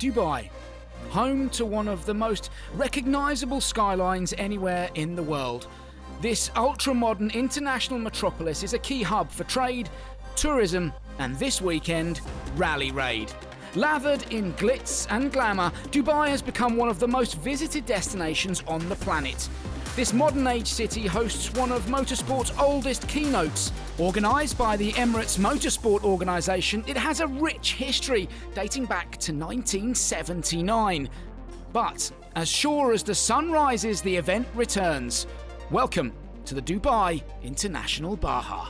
Dubai, home to one of the most recognisable skylines anywhere in the world. This ultra-modern international metropolis is a key hub for trade, tourism and this weekend, Rally Raid. Lathered in glitz and glamour, Dubai has become one of the most visited destinations on the planet. This modern-age city hosts one of motorsport's oldest keynotes. Organised by the Emirates Motorsport organisation, it has a rich history dating back to 1979. But as sure as the sun rises, the event returns. Welcome to the Dubai International Baja.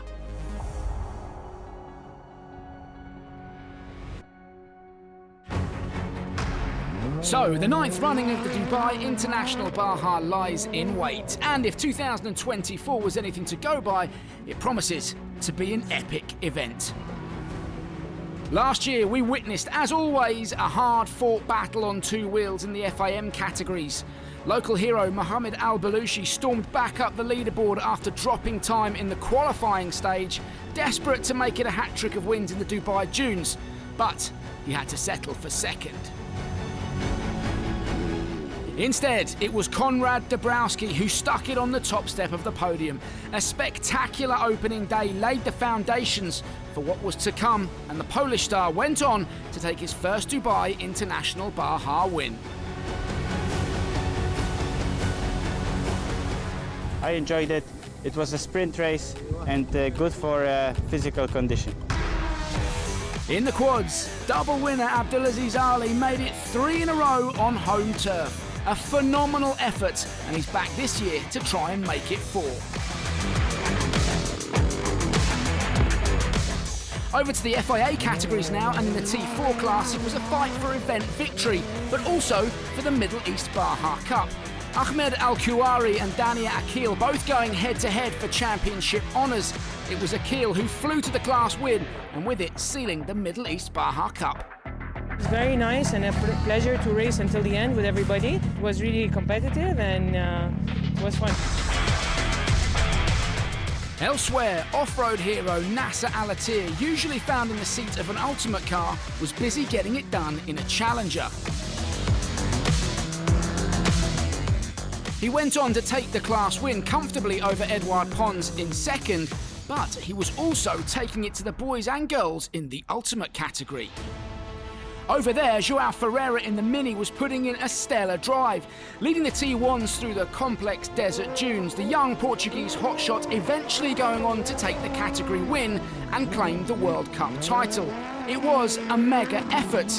So, the 9th running of the Dubai International Baja lies in wait, and if 2024 was anything to go by, it promises to be an epic event. Last year we witnessed, as always, a hard-fought battle on two wheels in the FIM categories. Local hero Mohammed Al-Balushi stormed back up the leaderboard after dropping time in the qualifying stage, desperate to make it a hat-trick of wins in the Dubai Dunes, but he had to settle for second. Instead, it was Konrad Dabrowski who stuck it on the top step of the podium. A spectacular opening day laid the foundations for what was to come, and the Polish star went on to take his first Dubai International Baja win. I enjoyed it. It was a sprint race and good for physical condition. In the quads, double winner Abdulaziz Ali made it 3 in a row on home turf. A phenomenal effort, and he's back this year to try and make it 4. Over to the FIA categories now, and in the T4 class it was a fight for event victory, but also for the Middle East Baja Cup. Ahmed Al-Kuwari and Dania Akil both going head-to-head for championship honours. It was Akil who flew to the class win, and with it sealing the Middle East Baja Cup. It was very nice and a pleasure to race until the end with everybody. It was really competitive and it was fun. Elsewhere, off-road hero Nasser Al-Attiyah, usually found in the seat of an ultimate car, was busy getting it done in a Challenger. He went on to take the class win comfortably over Edouard Pons in second, but he was also taking it to the boys and girls in the ultimate category. Over there, João Ferreira in the Mini was putting in a stellar drive. Leading the T1s through the complex desert dunes, the young Portuguese hotshot eventually going on to take the category win and claim the World Cup title. It was a mega effort,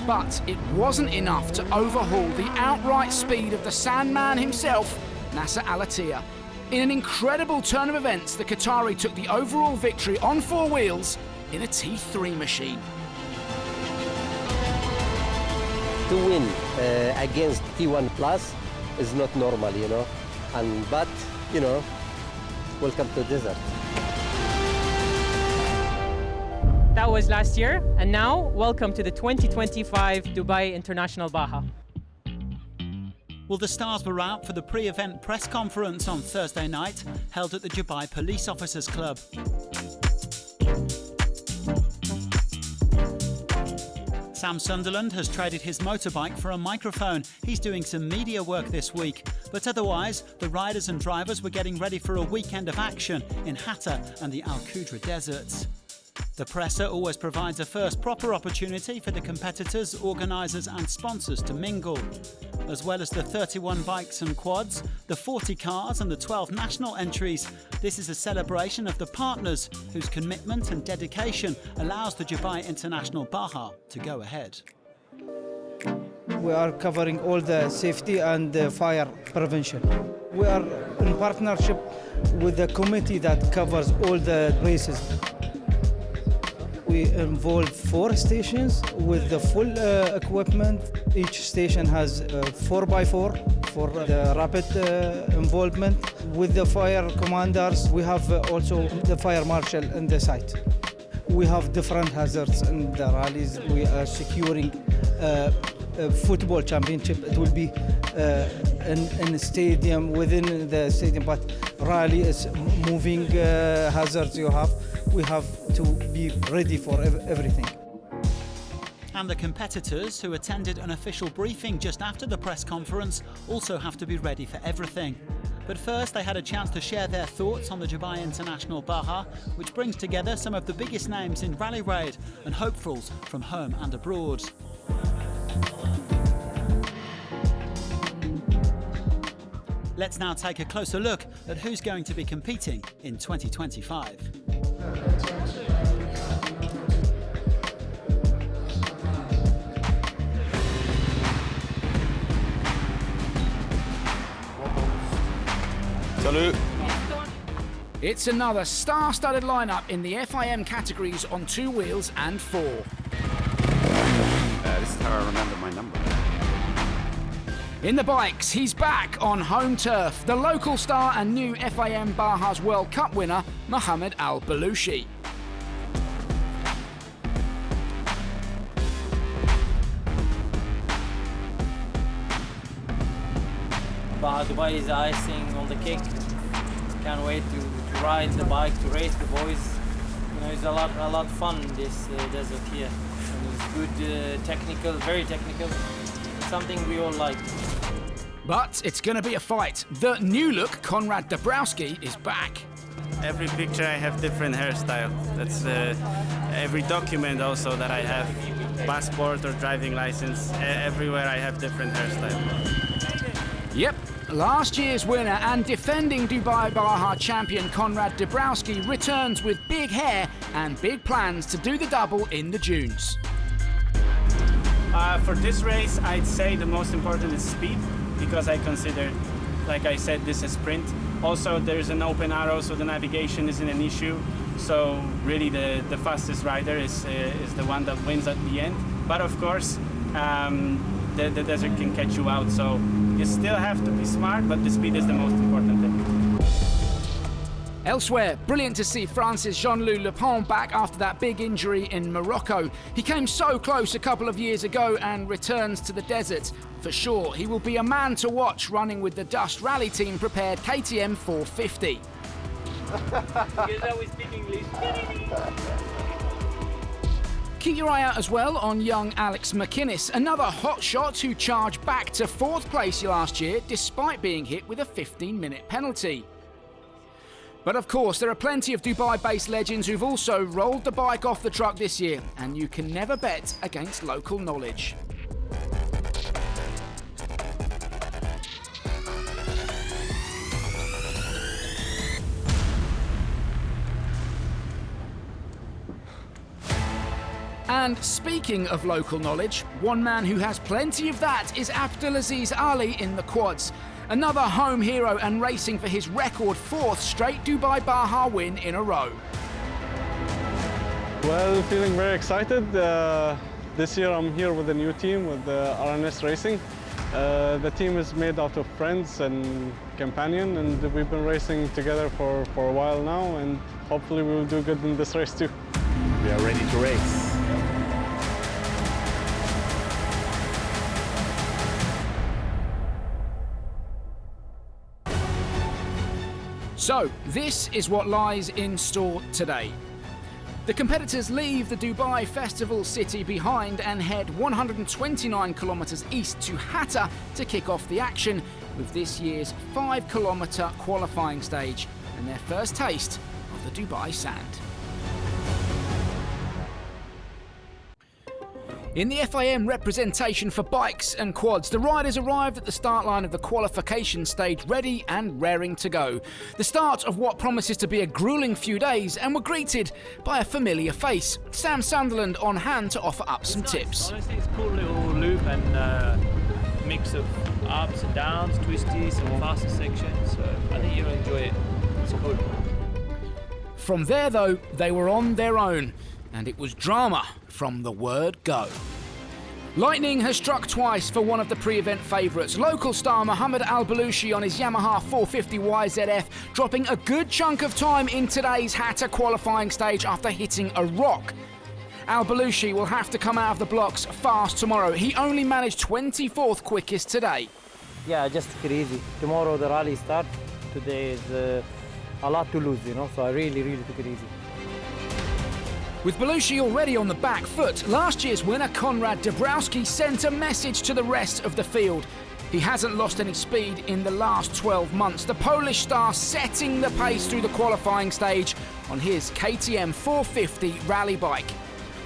but it wasn't enough to overhaul the outright speed of the Sandman himself, Nasser Al-Attiyah. In an incredible turn of events, the Qatari took the overall victory on 4 wheels in a T3 machine. To win against T1 Plus is not normal, you know, but, you know, welcome to desert. That was last year, and now welcome to the 2025 Dubai International Baja. Well, the stars were out for the pre-event press conference on Thursday night, held at the Dubai Police Officers Club. Sam Sunderland has traded his motorbike for a microphone. He's doing some media work this week. But otherwise, the riders and drivers were getting ready for a weekend of action in Hatta and the Al Qudra deserts. The presser always provides a first proper opportunity for the competitors, organisers and sponsors to mingle. As well as the 31 bikes and quads, the 40 cars and the 12 national entries, this is a celebration of the partners whose commitment and dedication allows the Dubai International Baja to go ahead. We are covering all the safety and the fire prevention. We are in partnership with the committee that covers all the races. We involve 4 stations with the full equipment. Each station has 4x4 for the rapid involvement. With the fire commanders, we have also the fire marshal in the site. We have different hazards in the rallies. We are securing a football championship. It will be in a stadium, within the stadium, but rally is moving hazards you have. We have to be ready for everything. And the competitors, who attended an official briefing just after the press conference, also have to be ready for everything. But first, they had a chance to share their thoughts on the Dubai International Baja, which brings together some of the biggest names in Rally Raid and hopefuls from home and abroad. Let's now take a closer look at who's going to be competing in 2025. Salut. It's another star-studded lineup in the FIM categories on 2 wheels and 4. This is how I remember my number. In the bikes, he's back on home turf. The local star and new FIM Bajas World Cup winner, Mohammed Al-Balushi. Dubai is icing on the cake. Can't wait to ride the bike, to race the boys. You know, it's a lot of fun in this desert here. And it's good, technical, very technical. It's something we all like. But it's going to be a fight. The new look Konrad Dabrowski is back. Every picture I have different hairstyle. That's every document also that I have, passport or driving license, everywhere I have different hairstyle. Yep, last year's winner and defending Dubai Baja champion Konrad Dabrowski returns with big hair and big plans to do the double in the dunes. For this race, I'd say the most important is speed, because I consider, like I said, this is sprint. Also, there's an open arrow, so the navigation isn't an issue. So really the fastest rider is the one that wins at the end. But of course, the desert can catch you out, so you still have to be smart, but the speed is the most important thing. Elsewhere, brilliant to see France's Jean-Louis Lepon back after that big injury in Morocco. He came so close a couple of years ago and returns to the desert. For sure, he will be a man to watch running with the Dust Rally team prepared KTM 450. Keep your eye out as well on young Alex McInnes, another hotshot who charged back to 4th place last year despite being hit with a 15-minute penalty. But of course, there are plenty of Dubai-based legends who've also rolled the bike off the truck this year, and you can never bet against local knowledge. And speaking of local knowledge, one man who has plenty of that is Abdulaziz Ali in the quads. Another home hero and racing for his record 4th straight Dubai Baja win in a row. Well, feeling very excited. This year I'm here with a new team, with RNS Racing. The team is made out of friends and companions, and we've been racing together for a while now, and hopefully we will do good in this race too. We are ready to race. So, this is what lies in store today. The competitors leave the Dubai Festival City behind and head 129 kilometres east to Hatta to kick off the action with this year's 5-kilometre qualifying stage and their first taste of the Dubai sand. In the FIM representation for bikes and quads, the riders arrived at the start line of the qualification stage ready and raring to go. The start of what promises to be a gruelling few days, and were greeted by a familiar face, Sam Sunderland, on hand to offer up some tips. Honestly, it's a cool little loop and mix of ups and downs, twisties, some faster sections, so I think you'll enjoy it. It's cool. From there though, they were on their own, and it was drama from the word go. Lightning has struck twice for one of the pre-event favourites. Local star Mohammed Al-Balushi on his Yamaha 450 YZF, dropping a good chunk of time in today's Hatta qualifying stage after hitting a rock. Al-Balushi will have to come out of the blocks fast tomorrow. He only managed 24th quickest today. Yeah, just take it easy. Tomorrow the rally starts. Today is a lot to lose, you know, so I really took it easy. With Belushi already on the back foot, last year's winner Konrad Dabrowski sent a message to the rest of the field. He hasn't lost any speed in the last 12 months. The Polish star setting the pace through the qualifying stage on his KTM 450 rally bike.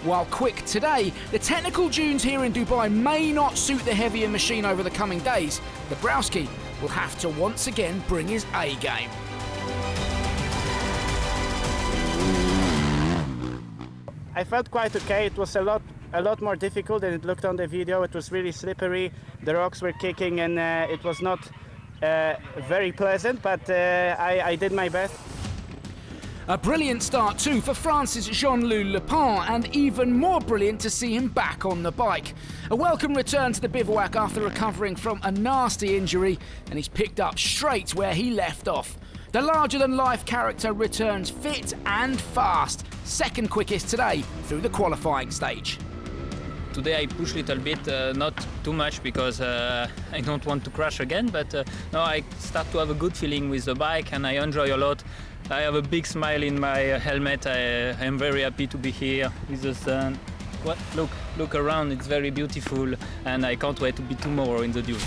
While quick today, the technical dunes here in Dubai may not suit the heavier machine over the coming days. Dabrowski will have to once again bring his A game. I felt quite okay. It was a lot more difficult than it looked on the video. It was really slippery. The rocks were kicking, and it was not very pleasant, but I did my best. A brilliant start too for France's Jean-Louis Le Pen, and even more brilliant to see him back on the bike. A welcome return to the Bivouac after recovering from a nasty injury, and he's picked up straight where he left off. The larger-than-life character returns fit and fast, second quickest today through the qualifying stage. Today I pushed a little bit, not too much because I don't want to crash again, but now I start to have a good feeling with the bike and I enjoy a lot. I have a big smile in my helmet. I am very happy to be here with the sun. Look around, it's very beautiful and I can't wait to be tomorrow in the dune.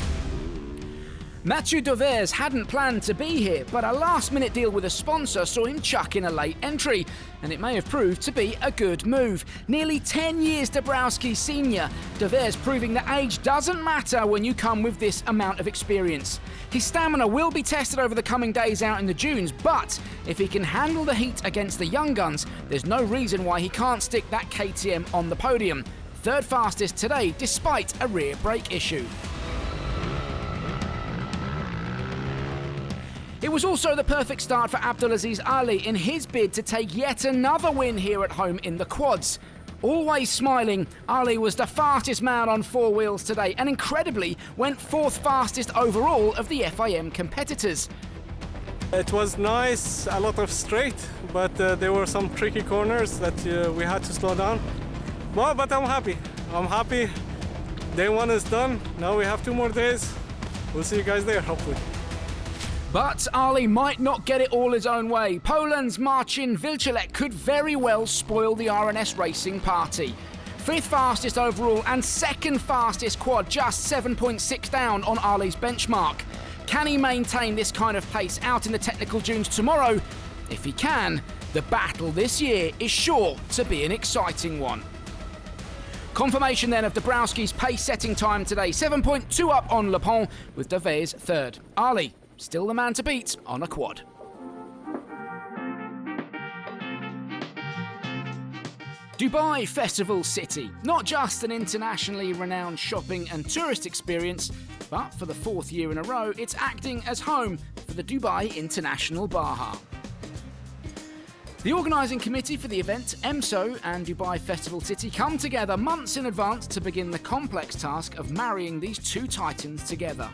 Mathieu Dauvers hadn't planned to be here, but a last-minute deal with a sponsor saw him chuck in a late entry, and it may have proved to be a good move. Nearly 10 years Dabrowski senior, Dauvers proving that age doesn't matter when you come with this amount of experience. His stamina will be tested over the coming days out in the dunes, but if he can handle the heat against the young guns, there's no reason why he can't stick that KTM on the podium. Third fastest today, despite a rear brake issue. It was also the perfect start for Abdulaziz Ali in his bid to take yet another win here at home in the quads. Always smiling, Ali was the fastest man on four wheels today and incredibly went fourth fastest overall of the FIM competitors. It was nice, a lot of straight, but there were some tricky corners that we had to slow down. But I'm happy. I'm happy. Day one is done. Now we have 2 more days. We'll see you guys there, hopefully. But Ali might not get it all his own way. Poland's Marcin Wilczek could very well spoil the RNS racing party. 5th fastest overall and 2nd fastest quad, just 7.6 down on Ali's benchmark. Can he maintain this kind of pace out in the technical dunes tomorrow? If he can, the battle this year is sure to be an exciting one. Confirmation then of Dabrowski's pace-setting time today, 7.2 up on Le Pen, with Dauvers 3rd. Ali still the man to beat on a quad. Dubai Festival City, not just an internationally renowned shopping and tourist experience, but for the 4th year in a row, it's acting as home for the Dubai International Baja. The organising committee for the event, EMSO and Dubai Festival City, come together months in advance to begin the complex task of marrying these two titans together.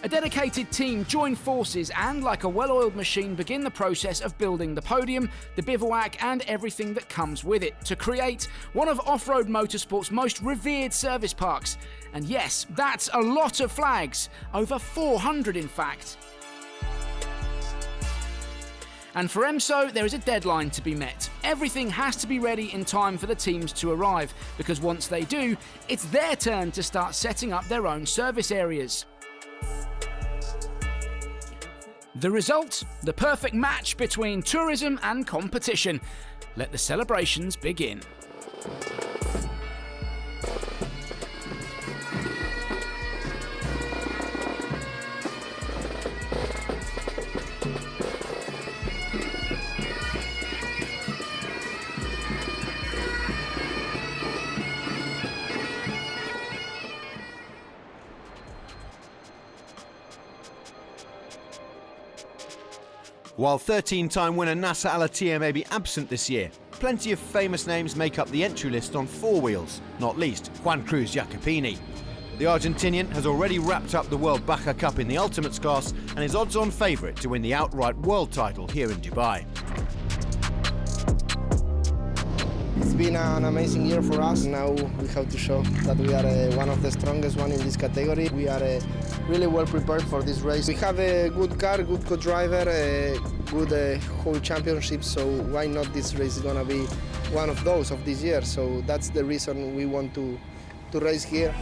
A dedicated team join forces and, like a well-oiled machine, begin the process of building the podium, the bivouac and everything that comes with it to create one of off-road motorsport's most revered service parks. And yes, that's a lot of flags, over 400 in fact. And for EMSO, there is a deadline to be met. Everything has to be ready in time for the teams to arrive, because once they do, it's their turn to start setting up their own service areas. The result? The perfect match between tourism and competition. Let the celebrations begin. While 13-time winner Nasser Al-Attiyah may be absent this year, plenty of famous names make up the entry list on four wheels, not least Juan Cruz Jacopini. The Argentinian has already wrapped up the World Baja Cup in the Ultimates class and is odds-on favourite to win the outright world title here in Dubai. It's been an amazing year for us. Now we have to show that we are one of the strongest one in this category. We are really well prepared for this race. We have a good car, good co-driver, a good whole championship, so why not this race is gonna be one of those of this year? So that's the reason we want to race here.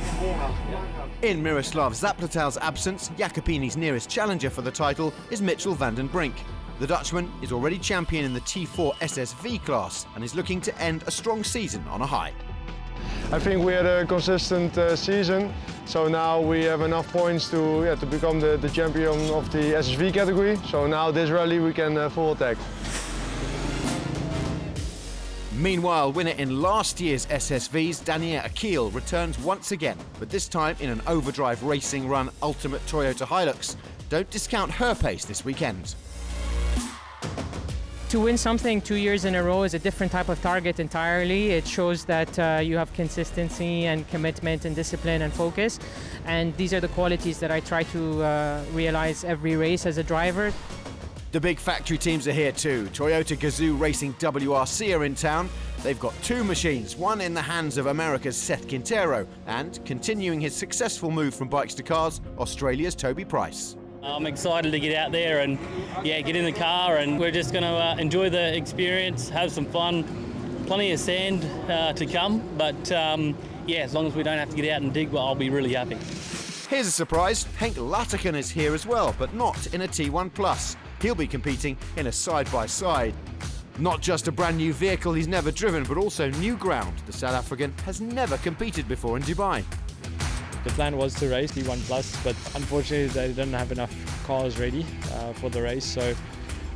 In Miroslav Zaplatel's absence, Jacopini's nearest challenger for the title is Mitchell van den Brink. The Dutchman is already champion in the T4 SSV class and is looking to end a strong season on a high. I think we had a consistent season, so now we have enough points to become the champion of the SSV category. So now this rally we can full attack. Meanwhile, winner in last year's SSVs, Daniela Akil, returns once again, but this time in an overdrive racing run Ultimate Toyota Hilux. Don't discount her pace this weekend. To win something 2 years in a row is a different type of target entirely. It shows that you have consistency and commitment and discipline and focus. And these are the qualities that I try to realize every race as a driver. The big factory teams are here too. Toyota Gazoo Racing WRC are in town. They've got two machines, one in the hands of America's Seth Quintero, and continuing his successful move from bikes to cars, Australia's Toby Price. I'm excited to get out there and get in the car, and we're just going to enjoy the experience, have some fun. Plenty of sand to come, but as long as we don't have to get out and dig, well, I'll be really happy. Here's a surprise. Henk Latterken is here as well, but not in a T1 Plus. He'll be competing in a side-by-side. Not just a brand new vehicle he's never driven, but also new ground. The South African has never competed before in Dubai. The plan was to race T1 Plus, but unfortunately they didn't have enough cars ready for the race. So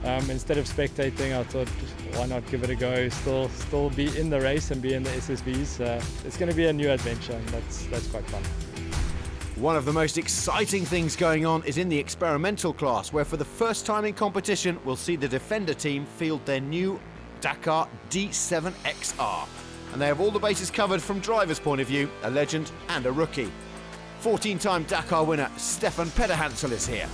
instead of spectating, I thought, why not give it a go? Still be in the race and be in the SSVs. It's going to be a new adventure, and that's quite fun. One of the most exciting things going on is in the experimental class, where for the first time in competition, we'll see the Defender team field their new Dakar D7XR. And they have all the bases covered from driver's point of view, a legend and a rookie. 14-time Dakar winner Stefan Pederhansel is here.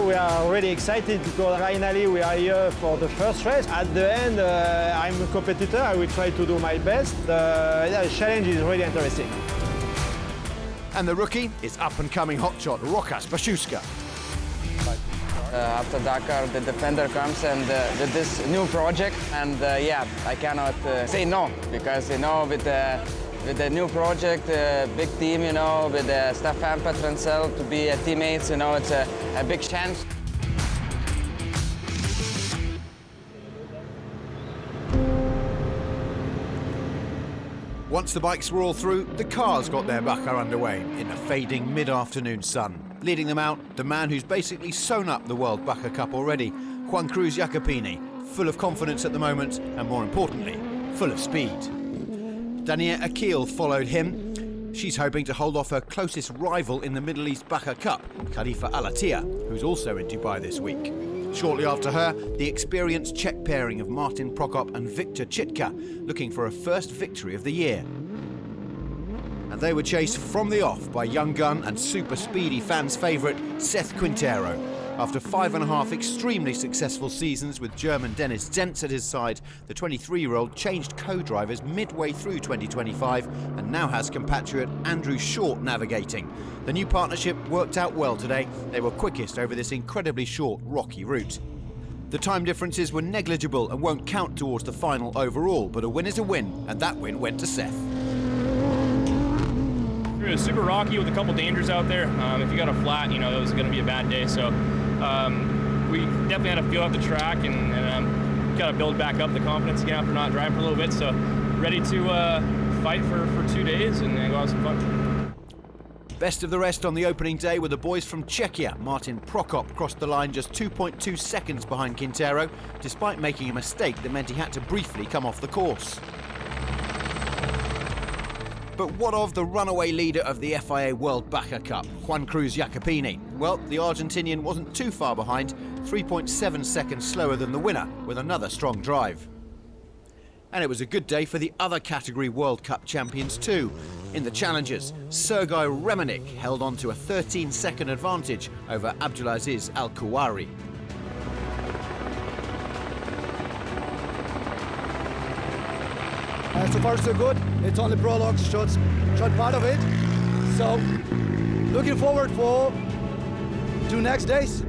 We are really excited because finally we are here for the first race. At the end, I'm a competitor. I will try to do my best. The challenge is really interesting. And the rookie is up-and-coming hotshot Rokas Bashuska. After Dakar, the Defender comes and with this new project, and I cannot say no, because with the new project, big team, with Stefan Pederhansel to be teammates, it's a big chance. Once the bikes were all through, the cars got their Dakar underway in the fading mid-afternoon sun. Leading them out, the man who's basically sewn up the World Baja Cup already, Juan Cruz Jacopini, full of confidence at the moment and, more importantly, full of speed. Daniela Akil followed him. She's hoping to hold off her closest rival in the Middle East Baja Cup, Khalifa Alatia, who's also in Dubai this week. Shortly after her, the experienced Czech pairing of Martin Prokop and Viktor Chitka, looking for a first victory of the year. And they were chased from the off by young gun and super speedy fans' favourite Seth Quintero. After 5.5 extremely successful seasons with German Dennis Zentz at his side, the 23-year-old changed co-drivers midway through 2025 and now has compatriot Andrew Short navigating. The new partnership worked out well today. They were quickest over this incredibly short, rocky route. The time differences were negligible and won't count towards the final overall, but a win is a win, and that win went to Seth. It was super rocky with a couple dangers out there. If you got a flat, that was going to be a bad day. So we definitely had to feel out the track and got to build back up the confidence again after not driving for a little bit. So ready to fight for 2 days and go have some fun. Best of the rest on the opening day were the boys from Czechia. Martin Prokop crossed the line just 2.2 seconds behind Quintero, despite making a mistake that meant he had to briefly come off the course. But what of the runaway leader of the FIA World Baja Cup, Juan Cruz Jacopini? Well, the Argentinian wasn't too far behind, 3.7 seconds slower than the winner, with another strong drive. And it was a good day for the other category World Cup champions too. In the Challengers, Sergei Remenik held on to a 13-second advantage over Abdulaziz Al-Kuwari. So far so good. It's only prologue, short part of it. So looking forward for 2 next days.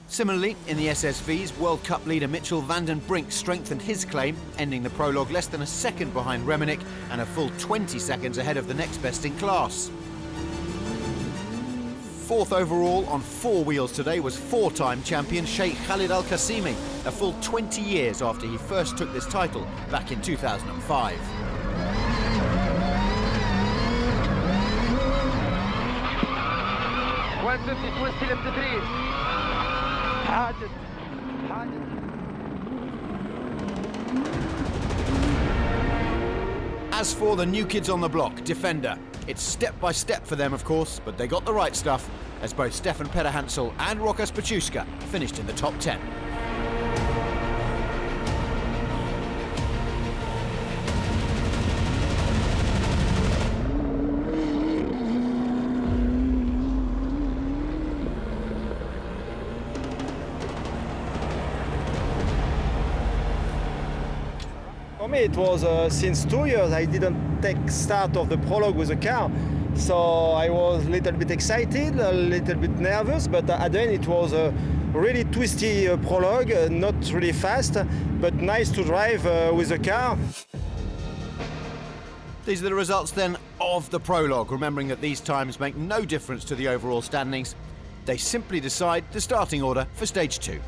Similarly, in the SSVs, World Cup leader Mitchell van den Brink strengthened his claim, ending the prologue less than a second behind Remenick and a full 20 seconds ahead of the next best in class. Fourth overall on 4 wheels today was 4-time champion Sheikh Khalid Al Qasimi, a full 20 years after he first took this title back in 2005. As for the new kids on the block, Defender, it's step by step for them, of course, but they got the right stuff, as both Stefan Pederhansel and Rokas Pachuska finished in the top 10. For me, it was since 2 years I didn't take start of the prologue with a car, so I was a little bit excited, a little bit nervous, but at the end it was a really twisty prologue, not really fast, but nice to drive with a car. These are the results then of the prologue, remembering that these times make no difference to the overall standings. They simply decide the starting order for stage 2.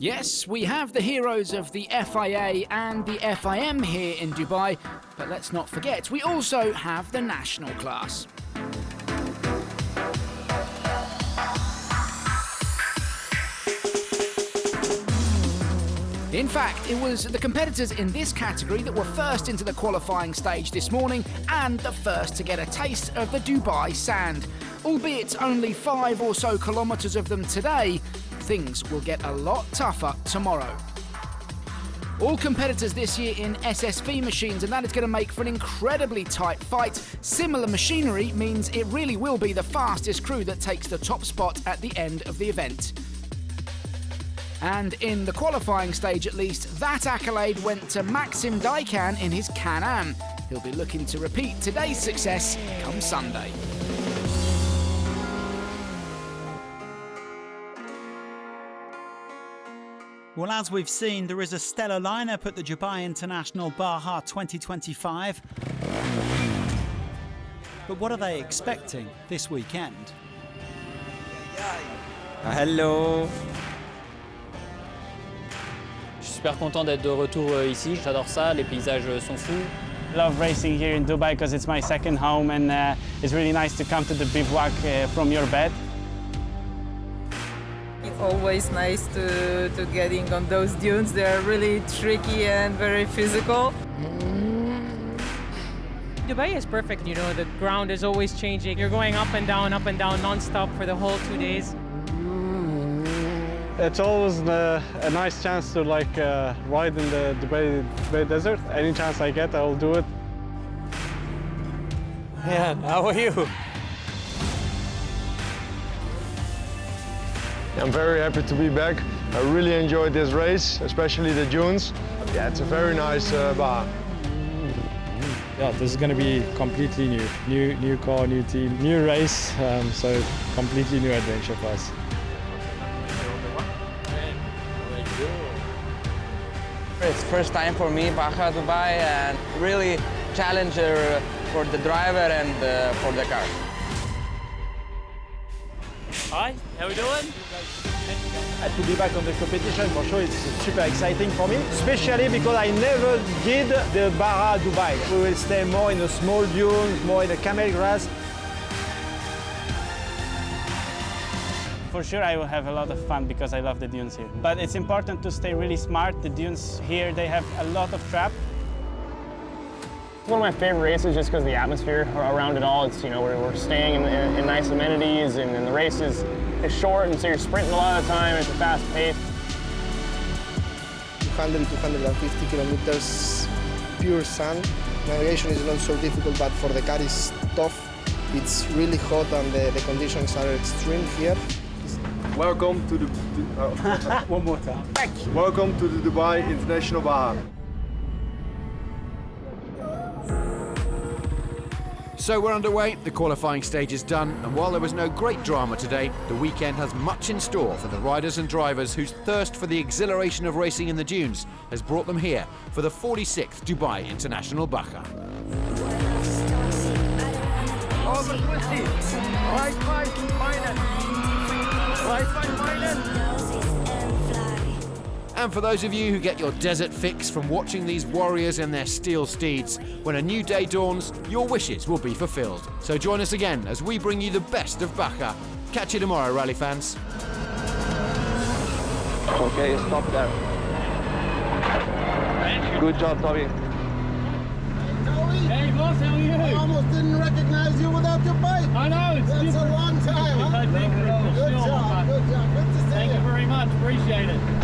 Yes, we have the heroes of the FIA and the FIM here in Dubai, but let's not forget, we also have the national class. In fact, it was the competitors in this category that were first into the qualifying stage this morning and the first to get a taste of the Dubai sand. Albeit only 5 or so kilometres of them today, things will get a lot tougher tomorrow. All competitors this year in SSV machines, and that is going to make for an incredibly tight fight. Similar machinery means it really will be the fastest crew that takes the top spot at the end of the event. And in the qualifying stage at least, that accolade went to Maxim Daikan in his Can-Am. He'll be looking to repeat today's success come Sunday. Well, as we've seen, there is a stellar lineup at the Dubai International Baja 2025. But what are they expecting this weekend? Hello. Je suis super content d'être de retour ici. J'adore ça, les paysages sont fous. Love racing here in Dubai because it's my second home, and it's really nice to come to the Bivouac from your bed. It's always nice to getting on those dunes. They're really tricky and very physical. Dubai is perfect, you know, the ground is always changing. You're going up and down non-stop for the whole 2 days. It's always a nice chance to ride in the Dubai desert. Any chance I get, I will do it. Yeah, how are you? I'm very happy to be back. I really enjoyed this race, especially the dunes. Yeah, it's a very nice Baja. Yeah, this is going to be completely new car, new team, new race, so completely new adventure for us. It's first time for me, Baja Dubai, and really challenger for the driver and for the car. Hi, how we doing? To be back on the competition, for sure, it's super exciting for me, especially because I never did the Baja Dubai. We will stay more in the small dunes, more in the camel grass. For sure I will have a lot of fun because I love the dunes here. But it's important to stay really smart. The dunes here, they have a lot of trap. It's one of my favorite races just because of the atmosphere around it all. It's, you know, we're staying in nice amenities, and the race is short, and so you're sprinting a lot of the time. It's a fast pace. 200, 250 kilometers pure sand. Navigation is not so difficult, but for the car it's tough. It's really hot and the conditions are extreme here. welcome to the... One more time. Thank you. Welcome to the Dubai International Baja. So we're underway, the qualifying stage is done, and while there was no great drama today, the weekend has much in store for the riders and drivers whose thirst for the exhilaration of racing in the dunes has brought them here for the 46th Dubai International Baja. And for those of you who get your desert fix from watching these warriors and their steel steeds, when a new day dawns, your wishes will be fulfilled. So join us again as we bring you the best of Baja. Catch you tomorrow, rally fans. Okay, stop there. Good job, Tommy. Hey boss, how are you? I almost didn't recognize you without your bike. I know, it's a long time, huh? Good job, good job. Good to see you. Thank you very much, appreciate it.